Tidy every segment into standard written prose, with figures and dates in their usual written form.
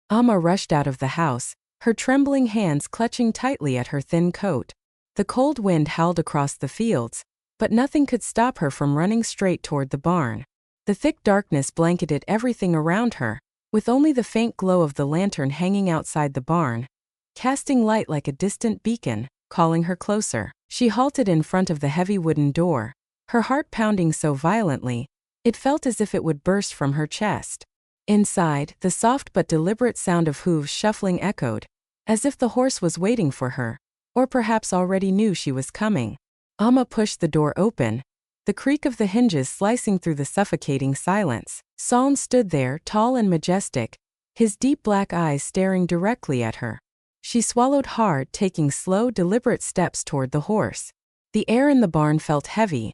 Amma rushed out of the house, her trembling hands clutching tightly at her thin coat. The cold wind howled across the fields, but nothing could stop her from running straight toward the barn. The thick darkness blanketed everything around her, with only the faint glow of the lantern hanging outside the barn, casting light like a distant beacon, calling her closer. She halted in front of the heavy wooden door, her heart pounding so violently, it felt as if it would burst from her chest. Inside, the soft but deliberate sound of hooves shuffling echoed, as if the horse was waiting for her, or perhaps already knew she was coming. Amma pushed the door open, the creak of the hinges slicing through the suffocating silence. Soln stood there, tall and majestic, his deep black eyes staring directly at her. She swallowed hard, taking slow, deliberate steps toward the horse. The air in the barn felt heavy,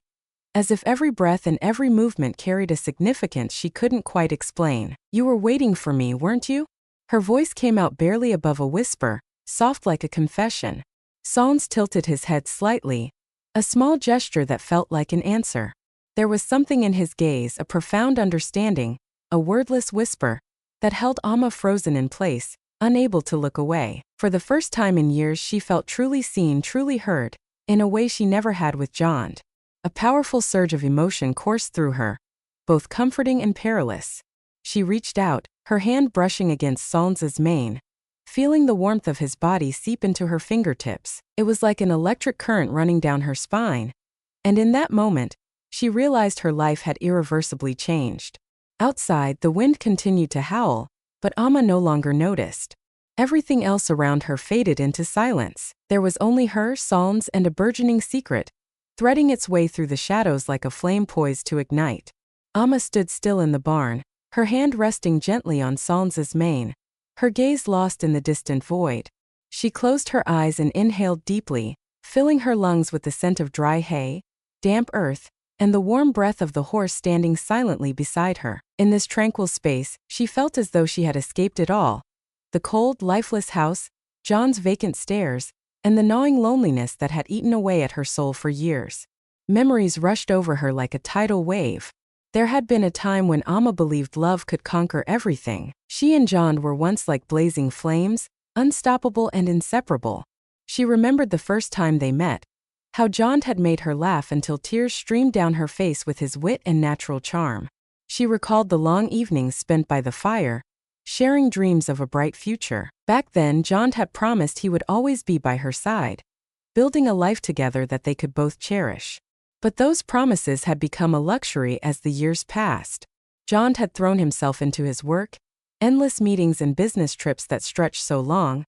as if every breath and every movement carried a significance she couldn't quite explain. "You were waiting for me, weren't you?" Her voice came out barely above a whisper, soft like a confession. Solns tilted his head slightly, a small gesture that felt like an answer. There was something in his gaze, a profound understanding, a wordless whisper, that held Amma frozen in place, unable to look away. For the first time in years she felt truly seen, truly heard, in a way she never had with John. A powerful surge of emotion coursed through her, both comforting and perilous. She reached out, her hand brushing against Solns's mane, feeling the warmth of his body seep into her fingertips. It was like an electric current running down her spine, and in that moment, she realized her life had irreversibly changed. Outside, the wind continued to howl, but Amma no longer noticed. Everything else around her faded into silence. There was only her, Solns, and a burgeoning secret, threading its way through the shadows like a flame poised to ignite. Amma stood still in the barn, her hand resting gently on Solns's mane, her gaze lost in the distant void. She closed her eyes and inhaled deeply, filling her lungs with the scent of dry hay, damp earth, and the warm breath of the horse standing silently beside her. In this tranquil space, she felt as though she had escaped it all: the cold, lifeless house, John's vacant stares, and the gnawing loneliness that had eaten away at her soul for years. Memories rushed over her like a tidal wave. There had been a time when Amma believed love could conquer everything. She and John were once like blazing flames, unstoppable and inseparable. She remembered the first time they met, how John had made her laugh until tears streamed down her face with his wit and natural charm. She recalled the long evenings spent by the fire, sharing dreams of a bright future. Back then, John had promised he would always be by her side, building a life together that they could both cherish. But those promises had become a luxury as the years passed. John had thrown himself into his work, endless meetings and business trips that stretched so long,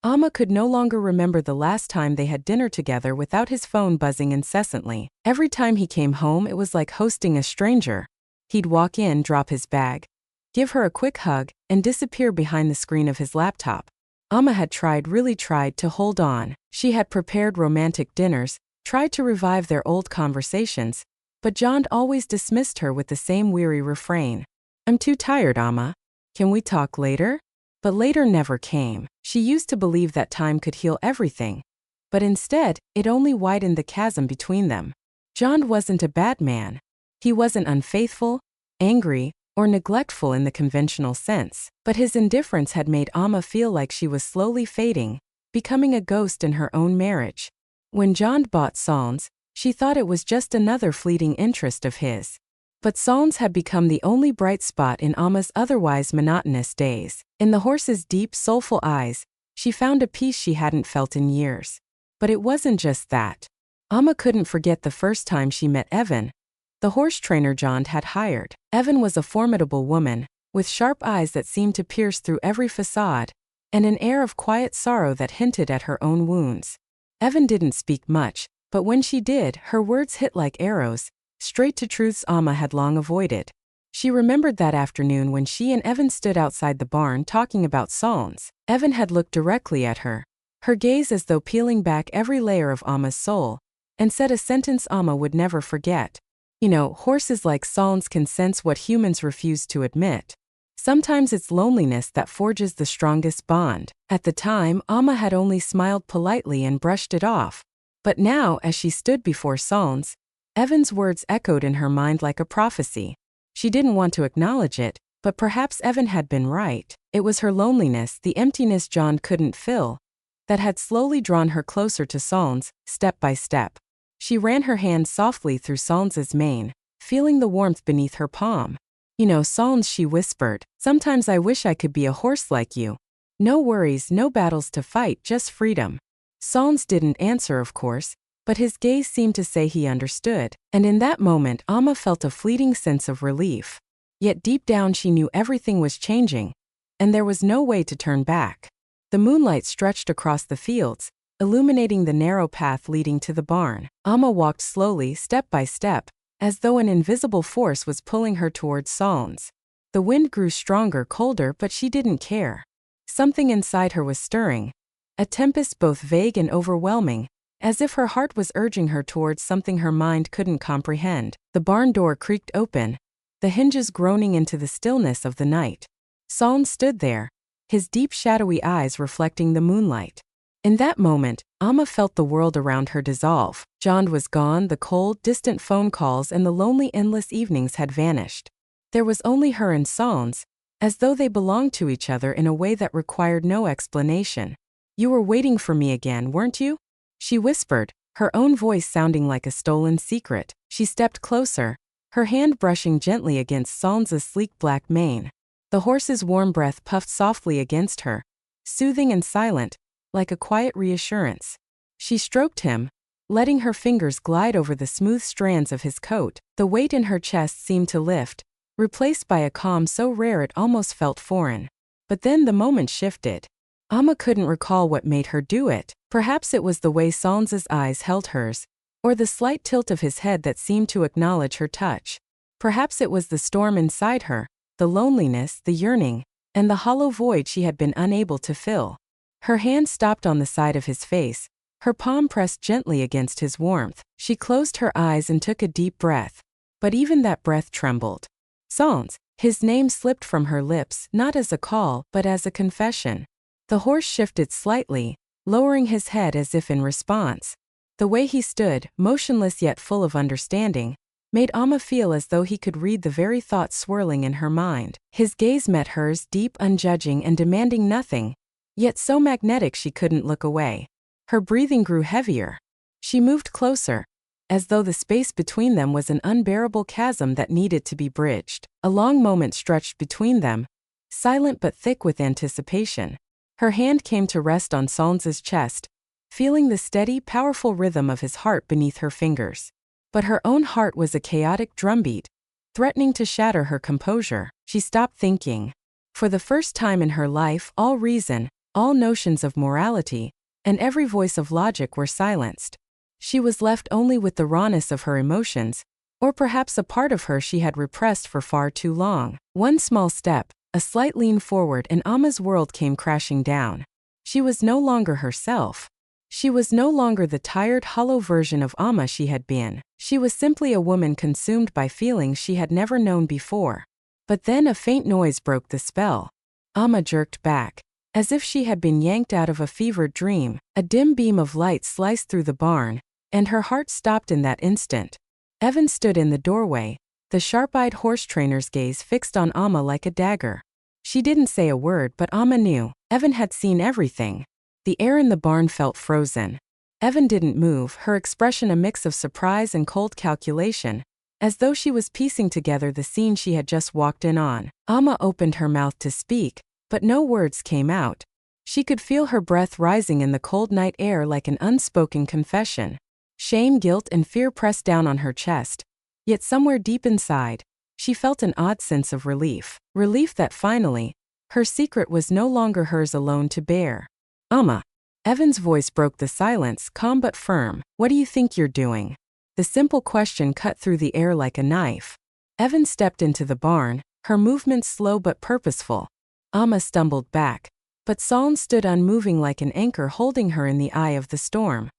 Amma could no longer remember the last time they had dinner together without his phone buzzing incessantly. Every time he came home, it was like hosting a stranger. He'd walk in, drop his bag, give her a quick hug, and disappear behind the screen of his laptop. Amma had really tried to hold on. She had prepared romantic dinners, tried to revive their old conversations, but John always dismissed her with the same weary refrain: "I'm too tired, Amma. Can we talk later?" But later never came. She used to believe that time could heal everything, but instead, it only widened the chasm between them. John wasn't a bad man. He wasn't unfaithful, angry, or neglectful in the conventional sense, but his indifference had made Amma feel like she was slowly fading, becoming a ghost in her own marriage. When John bought Solns, she thought it was just another fleeting interest of his. But Solns had become the only bright spot in Amma's otherwise monotonous days. In the horse's deep, soulful eyes, she found a peace she hadn't felt in years. But it wasn't just that. Amma couldn't forget the first time she met Evan, the horse trainer John had hired. Evan was a formidable woman, with sharp eyes that seemed to pierce through every facade, and an air of quiet sorrow that hinted at her own wounds. Evan didn't speak much, but when she did, her words hit like arrows, straight to truths Amma had long avoided. She remembered that afternoon when she and Evan stood outside the barn talking about Solns. Evan had looked directly at her, her gaze as though peeling back every layer of Amma's soul, and said a sentence Amma would never forget. "You know, horses like Solns can sense what humans refuse to admit. Sometimes it's loneliness that forges the strongest bond." At the time, Amma had only smiled politely and brushed it off. But now, as she stood before Solns, Evan's words echoed in her mind like a prophecy. She didn't want to acknowledge it, But perhaps Evan had been right. It was her loneliness, the emptiness John couldn't fill, that had slowly drawn her closer to Soln's, step by step. She ran her hand softly through Soln's mane, feeling the warmth beneath her palm. You know, Solns, she whispered, sometimes I wish I could be a horse like you. No worries, no battles to fight, just freedom. Solns didn't answer, of course, but his gaze seemed to say he understood, and in that moment Amma felt a fleeting sense of relief. Yet deep down she knew everything was changing, and there was no way to turn back. The moonlight stretched across the fields, illuminating the narrow path leading to the barn. Amma walked slowly, step by step, as though an invisible force was pulling her towards Solns. The wind grew stronger, colder, but she didn't care. Something inside her was stirring, a tempest both vague and overwhelming, as if her heart was urging her towards something her mind couldn't comprehend. The barn door creaked open, the hinges groaning into the stillness of the night. Solns stood there, his deep shadowy eyes reflecting the moonlight. In that moment, Amma felt the world around her dissolve. John was gone, the cold, distant phone calls and the lonely, endless evenings had vanished. There was only her and Solns, as though they belonged to each other in a way that required no explanation. You were waiting for me again, weren't you? She whispered, her own voice sounding like a stolen secret. She stepped closer, her hand brushing gently against Solns' sleek black mane. The horse's warm breath puffed softly against her, soothing and silent, like a quiet reassurance. She stroked him, letting her fingers glide over the smooth strands of his coat. The weight in her chest seemed to lift, replaced by a calm so rare it almost felt foreign. But then the moment shifted. Amma couldn't recall what made her do it. Perhaps it was the way Solns' eyes held hers, or the slight tilt of his head that seemed to acknowledge her touch. Perhaps it was the storm inside her, the loneliness, the yearning, and the hollow void she had been unable to fill. Her hand stopped on the side of his face, her palm pressed gently against his warmth. She closed her eyes and took a deep breath. But even that breath trembled. Solns, his name slipped from her lips, not as a call, but as a confession. The horse shifted slightly, lowering his head as if in response. The way he stood, motionless yet full of understanding, made Amma feel as though he could read the very thoughts swirling in her mind. His gaze met hers, deep, unjudging, and demanding nothing, yet so magnetic she couldn't look away. Her breathing grew heavier. She moved closer, as though the space between them was an unbearable chasm that needed to be bridged. A long moment stretched between them, silent but thick with anticipation. Her hand came to rest on Solns' chest, feeling the steady, powerful rhythm of his heart beneath her fingers. But her own heart was a chaotic drumbeat, threatening to shatter her composure. She stopped thinking. For the first time in her life, all reason, all notions of morality, and every voice of logic were silenced. She was left only with the rawness of her emotions, or perhaps a part of her she had repressed for far too long. One small step, a slight lean forward, and Amma's world came crashing down. She was no longer herself. She was no longer the tired, hollow version of Amma she had been. She was simply a woman consumed by feelings she had never known before. But then a faint noise broke the spell. Amma jerked back, as if she had been yanked out of a fevered dream. A dim beam of light sliced through the barn, and her heart stopped in that instant. Evan stood in the doorway, the sharp-eyed horse trainer's gaze fixed on Amma like a dagger. She didn't say a word, but Amma knew. Evan had seen everything. The air in the barn felt frozen. Evan didn't move, her expression a mix of surprise and cold calculation, as though she was piecing together the scene she had just walked in on. Amma opened her mouth to speak, but no words came out. She could feel her breath rising in the cold night air like an unspoken confession. Shame, guilt, and fear pressed down on her chest. Yet somewhere deep inside, she felt an odd sense of relief. Relief that finally, her secret was no longer hers alone to bear. Amma. Evan's voice broke the silence, calm but firm. What do you think you're doing? The simple question cut through the air like a knife. Evan stepped into the barn, her movements slow but purposeful. Amma stumbled back, but Soln stood unmoving like an anchor holding her in the eye of the storm.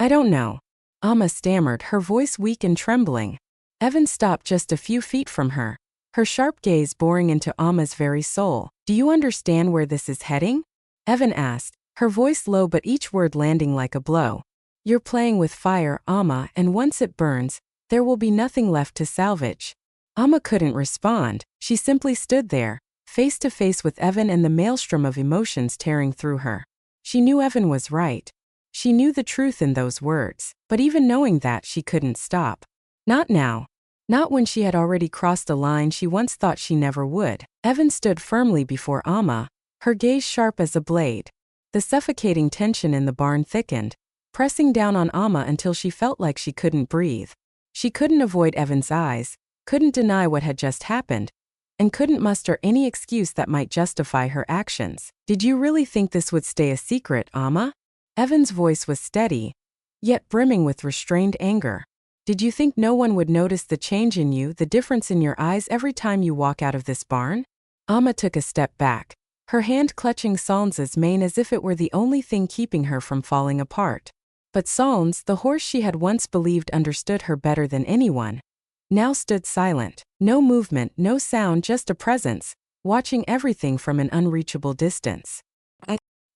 I don't know. Amma stammered, her voice weak and trembling. Evan stopped just a few feet from her, her sharp gaze boring into Amma's very soul. Do you understand where this is heading? Evan asked, her voice low but each word landing like a blow. You're playing with fire, Amma, and once it burns, there will be nothing left to salvage. Amma couldn't respond. She simply stood there, face to face with Evan and the maelstrom of emotions tearing through her. She knew Evan was right. She knew the truth in those words, but even knowing that, she couldn't stop. Not now. Not when she had already crossed a line she once thought she never would. Evan stood firmly before Amma, her gaze sharp as a blade. The suffocating tension in the barn thickened, pressing down on Amma until she felt like she couldn't breathe. She couldn't avoid Evan's eyes, couldn't deny what had just happened, and couldn't muster any excuse that might justify her actions. "Did you really think this would stay a secret, Amma?" Evan's voice was steady, yet brimming with restrained anger. "Did you think no one would notice the change in you, the difference in your eyes every time you walk out of this barn?" Amma took a step back, her hand clutching Solns's mane as if it were the only thing keeping her from falling apart. But Solns, the horse she had once believed understood her better than anyone, now stood silent. No movement, no sound, just a presence, watching everything from an unreachable distance.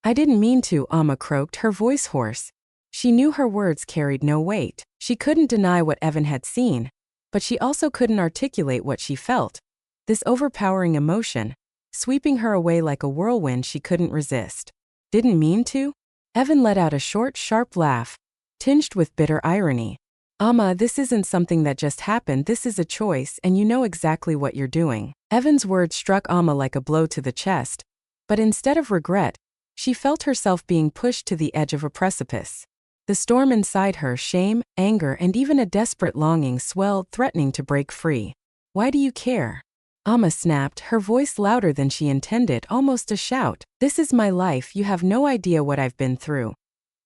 I didn't mean to," Amma croaked, her voice hoarse. She knew her words carried no weight. She couldn't deny what Evan had seen, but she also couldn't articulate what she felt. This overpowering emotion, sweeping her away like a whirlwind she couldn't resist. "Didn't mean to?" Evan let out a short, sharp laugh, tinged with bitter irony. "Amma, this isn't something that just happened, this is a choice, and you know exactly what you're doing." Evan's words struck Amma like a blow to the chest, but instead of regret, she felt herself being pushed to the edge of a precipice. The storm inside her, shame, anger, and even a desperate longing swelled, threatening to break free. "Why do you care?" Amma snapped, her voice louder than she intended, almost a shout. "This is my life, you have no idea what I've been through.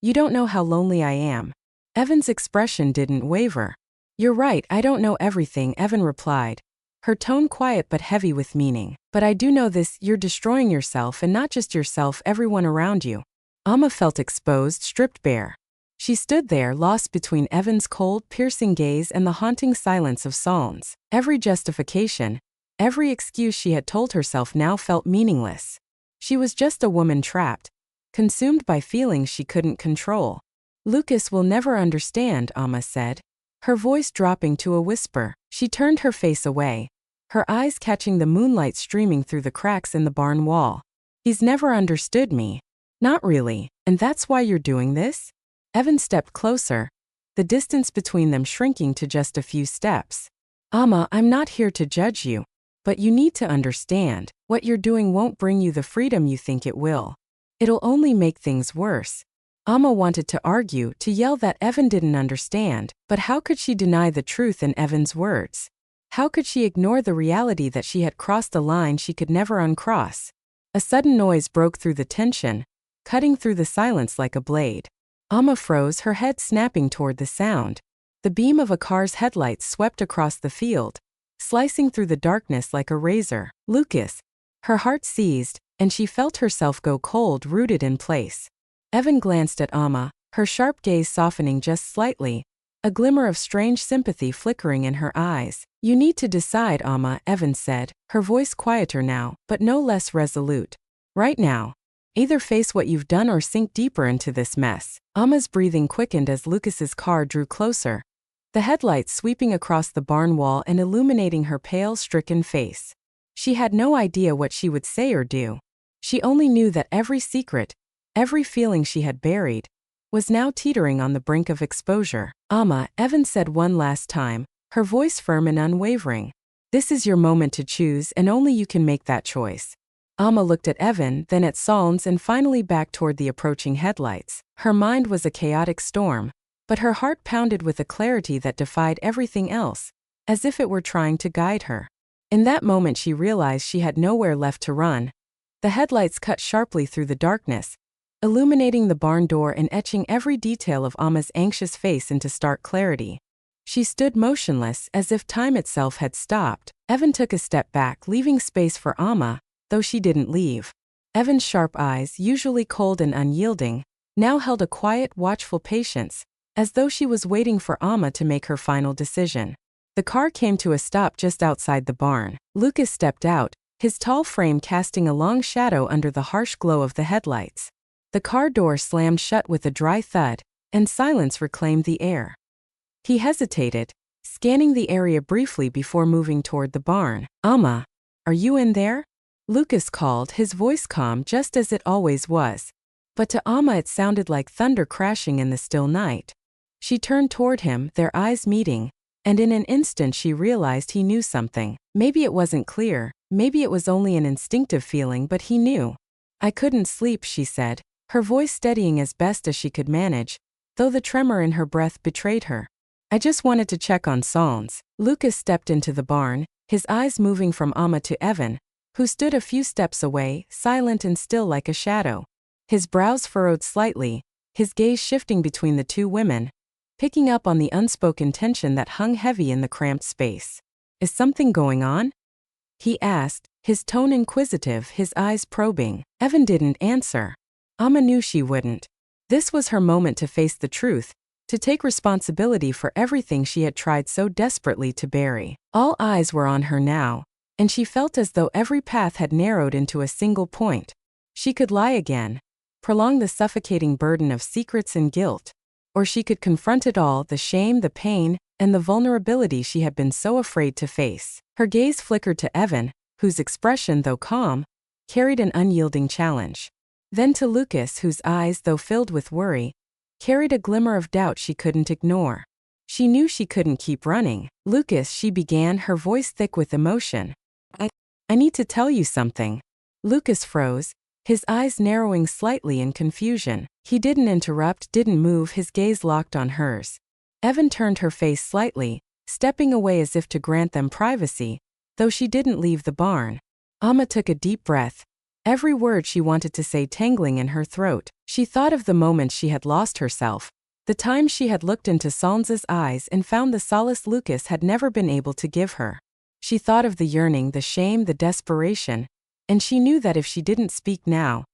You don't know how lonely I am." Evan's expression didn't waver. "You're right, I don't know everything," Evan replied, her tone quiet but heavy with meaning. "But I do know this, you're destroying yourself, and not just yourself, everyone around you." Amma felt exposed, stripped bare. She stood there, lost between Evan's cold, piercing gaze and the haunting silence of Solns. Every justification, every excuse she had told herself now felt meaningless. She was just a woman trapped, consumed by feelings she couldn't control. "Lucas will never understand," Amma said, her voice dropping to a whisper. She turned her face away, her eyes catching the moonlight streaming through the cracks in the barn wall. "He's never understood me." "Not really, and that's why you're doing this?" Evan stepped closer, the distance between them shrinking to just a few steps. "Amma, I'm not here to judge you, but you need to understand, what you're doing won't bring you the freedom you think it will. It'll only make things worse." Amma wanted to argue, to yell that Evan didn't understand, but how could she deny the truth in Evan's words? How could she ignore the reality that she had crossed a line she could never uncross? A sudden noise broke through the tension, cutting through the silence like a blade. Amma froze, her head snapping toward the sound. The beam of a car's headlights swept across the field, slicing through the darkness like a razor. "Lucas!" Her heart seized, and she felt herself go cold, rooted in place. Evan glanced at Amma, her sharp gaze softening just slightly, a glimmer of strange sympathy flickering in her eyes. "You need to decide, Amma," Evan said, her voice quieter now, but no less resolute. "Right now. Either face what you've done or sink deeper into this mess." Amma's breathing quickened as Lucas's car drew closer, the headlights sweeping across the barn wall and illuminating her pale, stricken face. She had no idea what she would say or do. She only knew that every secret, every feeling she had buried, was now teetering on the brink of exposure. "Amma," Evan said one last time, her voice firm and unwavering. "This is your moment to choose, and only you can make that choice." Amma looked at Evan, then at Solns, and finally back toward the approaching headlights. Her mind was a chaotic storm, but her heart pounded with a clarity that defied everything else, as if it were trying to guide her. In that moment she realized she had nowhere left to run. The headlights cut sharply through the darkness, illuminating the barn door and etching every detail of Amma's anxious face into stark clarity. She stood motionless, as if time itself had stopped. Evan took a step back, leaving space for Amma, though she didn't leave. Evan's sharp eyes, usually cold and unyielding, now held a quiet, watchful patience, as though she was waiting for Amma to make her final decision. The car came to a stop just outside the barn. Lucas stepped out, his tall frame casting a long shadow under the harsh glow of the headlights. The car door slammed shut with a dry thud, and silence reclaimed the air. He hesitated, scanning the area briefly before moving toward the barn. "Amma, are you in there?" Lucas called, his voice calm just as it always was. But to Amma it sounded like thunder crashing in the still night. She turned toward him, their eyes meeting, and in an instant she realized he knew something. Maybe it wasn't clear, maybe it was only an instinctive feeling, but he knew. "I couldn't sleep," she said, her voice steadying as best as she could manage, though the tremor in her breath betrayed her. "I just wanted to check on Sans." Lucas stepped into the barn, his eyes moving from Amma to Evan, who stood a few steps away, silent and still like a shadow. His brows furrowed slightly, his gaze shifting between the two women, picking up on the unspoken tension that hung heavy in the cramped space. "Is something going on?" he asked, his tone inquisitive, his eyes probing. Evan didn't answer. Amma knew she wouldn't. This was her moment to face the truth, to take responsibility for everything she had tried so desperately to bury. All eyes were on her now, and she felt as though every path had narrowed into a single point. She could lie again, prolong the suffocating burden of secrets and guilt, or she could confront it all, the shame, the pain, and the vulnerability she had been so afraid to face. Her gaze flickered to Evan, whose expression, though calm, carried an unyielding challenge. Then to Lucas, whose eyes, though filled with worry, carried a glimmer of doubt she couldn't ignore. She knew she couldn't keep running. "Lucas," she began, her voice thick with emotion. I need to tell you something." Lucas froze, his eyes narrowing slightly in confusion. He didn't interrupt, didn't move, his gaze locked on hers. Evan turned her face slightly, stepping away as if to grant them privacy, though she didn't leave the barn. Amma took a deep breath, every word she wanted to say tangling in her throat. She thought of the moment she had lost herself, the time she had looked into Sans's eyes and found the solace Lucas had never been able to give her. She thought of the yearning, the shame, the desperation, and she knew that if she didn't speak now,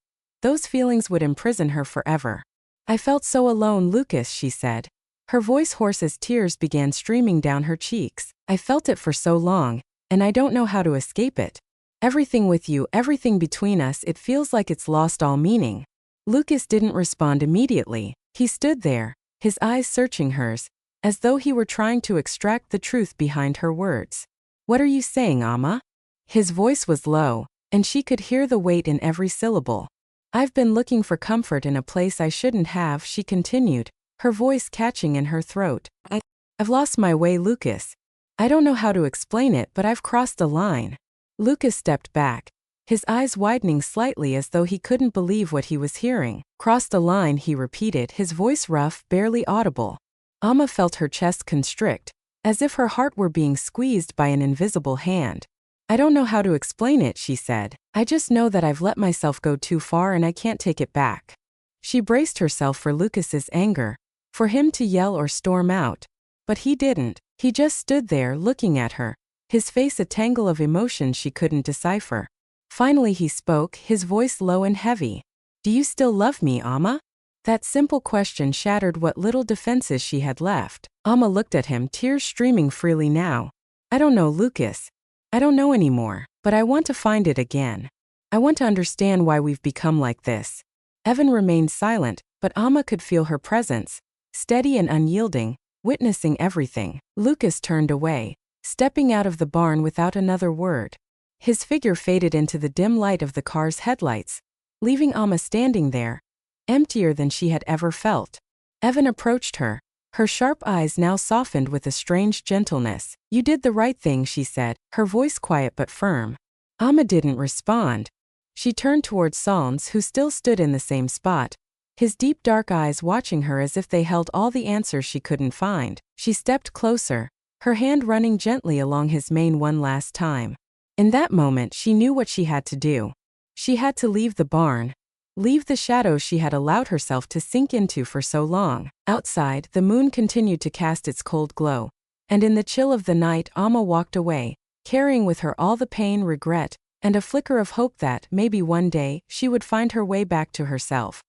those feelings would imprison her forever. "I felt so alone, Lucas," she said, her voice hoarse as tears began streaming down her cheeks. "I felt it for so long, and I don't know how to escape it. Everything with you, everything between us, it feels like it's lost all meaning." Lucas didn't respond immediately. He stood there, his eyes searching hers, as though he were trying to extract the truth behind her words. "What are you saying, Amma?" His voice was low, and she could hear the weight in every syllable. "I've been looking for comfort in a place I shouldn't have," she continued, her voice catching in her throat. I've lost my way, Lucas. I don't know how to explain it, but I've crossed a line." Lucas stepped back, his eyes widening slightly as though he couldn't believe what he was hearing. "Crossed a line," he repeated, his voice rough, barely audible. Amma felt her chest constrict, as if her heart were being squeezed by an invisible hand. "I don't know how to explain it," she said. "I just know that I've let myself go too far and I can't take it back." She braced herself for Lucas's anger, for him to yell or storm out. But he didn't. He just stood there looking at her, his face a tangle of emotions she couldn't decipher. Finally he spoke, his voice low and heavy. "Do you still love me, Amma?" That simple question shattered what little defenses she had left. Amma looked at him, tears streaming freely now. "I don't know, Lucas. I don't know anymore, but I want to find it again. I want to understand why we've become like this." Evan remained silent, but Amma could feel her presence, steady and unyielding, witnessing everything. Lucas turned away, stepping out of the barn without another word. His figure faded into the dim light of the car's headlights, leaving Amma standing there, emptier than she had ever felt. Evan approached her, her sharp eyes now softened with a strange gentleness. "You did the right thing," she said, her voice quiet but firm. Amma didn't respond. She turned towards Sans, who still stood in the same spot, his deep dark eyes watching her as if they held all the answers she couldn't find. She stepped closer, her hand running gently along his mane one last time. In that moment she knew what she had to do. She had to leave the barn, leave the shadows she had allowed herself to sink into for so long. Outside, the moon continued to cast its cold glow, and in the chill of the night Amma walked away, carrying with her all the pain, regret, and a flicker of hope that, maybe one day, she would find her way back to herself.